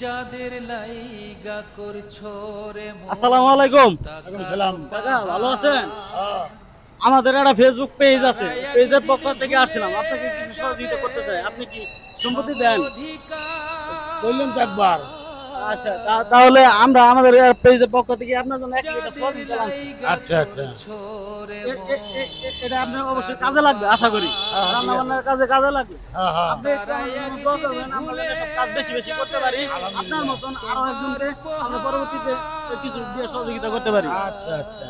যাদের লাইগা করছো রে আসসালামু আলাইকুম। ওয়ালাইকুম সালাম। কাকা ভালো আছেন? আমাদের একটা ফেসবুক পেজ আছে, পেজের পক্ষ থেকে আসছিলাম আপনাকে কিছু সহযোগিতা করতে চাই, আপনি কি সম্মতি দেন? বললেন তো একবার। আচ্ছা, তাহলে আমরা আমাদের পেজের পক্ষ থেকে আপনার জন্য 1 লিটার সহযোগিতা আনছি। আচ্ছা আচ্ছা। এটা আপনার অবশ্যই কাজে লাগবে আশা করি, রান্না বান্নার কাজে লাগবে। হ্যাঁ হ্যাঁ। আপনি একটু আমাদের জন্য দোয়া করবেন, আমরা যাতে সব কাজ বেশি বেশি করতে পারি, আপনার মতন আরো একজনকে আমরা পরবর্তীতে কিছু দিয়ে সহযোগিতা করতে পারি। আচ্ছা আচ্ছা।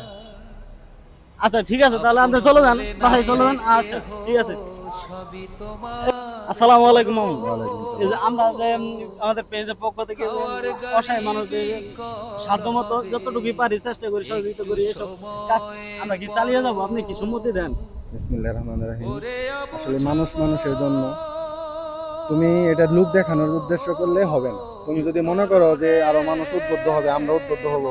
আচ্ছা ঠিক আছে, তাহলে আপনি চলে যান, বাসায় চলে যান। আচ্ছা ঠিক আছে। আসসালামু আলাইকুম মামু। এই যে আমরা যে আমাদের পেজের পক্ষ থেকে অসহায় মানুষদের সাধ্যমতো যতটুকু পারি চেষ্টা করি, সহযোগিতা করি, এসব কাজ আমরা কি চালিয়ে যাবো, আপনি কি সম্মতি দেন? বিসমিল্লাহির রহমানির রহিম। আসলে মানুষ মানুষের জন্য, তুমি এটা লোক দেখানোর উদ্দেশ্য করলে হবে না। তুমি যদি মনে করো যে আরো মানুষ উদ্বুদ্ধ হবে, আমরা উদ্বুদ্ধ হব,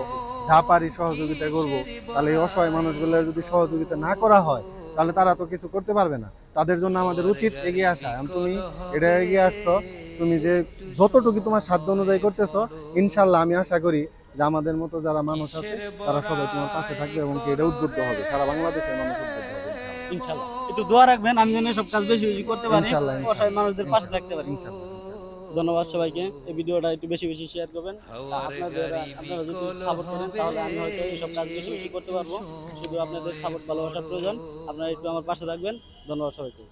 যা পারি সহযোগিতা করব, তাহলে এই অসহায় মানুষগুলোর যদি সহযোগিতা না করা হয় তাহলে তারা তো কিছু করতে পারবে না। তাদের জন্য আমাদের উচিত এগিয়ে আসা। তুমি এটা এগিয়ে আসছো, তুমি যে যতটুকু তোমার সাধ্য অনুযায়ী করতেছো, ইনশাল্লাহ আমি আশা করি যে আমাদের মতো যারা মানুষ আছে তারা সবাই তোমার পাশে থাকবে এবং এটা উদ্বুদ্ধ হবে, সারা বাংলাদেশের মানুষ উদ্বুদ্ধ হবে ইনশাআল্লাহ। একটু দোয়া রাখবেন, আমি যেন সব কাজ বেশি বেশি করতে পারি, ইনশাআল্লাহ, ইনশাআল্লাহ। অসহায় মানুষদের পাশে থাকতে পারি। ইনশাআল্লাহ, ইনশাআল্লাহ। ধন্যবাদ সবাইকে। এই ভিডিওটা একটু বেশি বেশি শেয়ার করবেন। আপনারা যদি সাপোর্ট করেন তাহলে আমি হয়তো এইসব কাজ বেশি বেশি করতে পারবো। শুধু আপনাদের সাপোর্ট ভালোবাসার প্রয়োজন, আপনারা একটু আমার পাশে থাকবেন। ধন্যবাদ সবাইকে।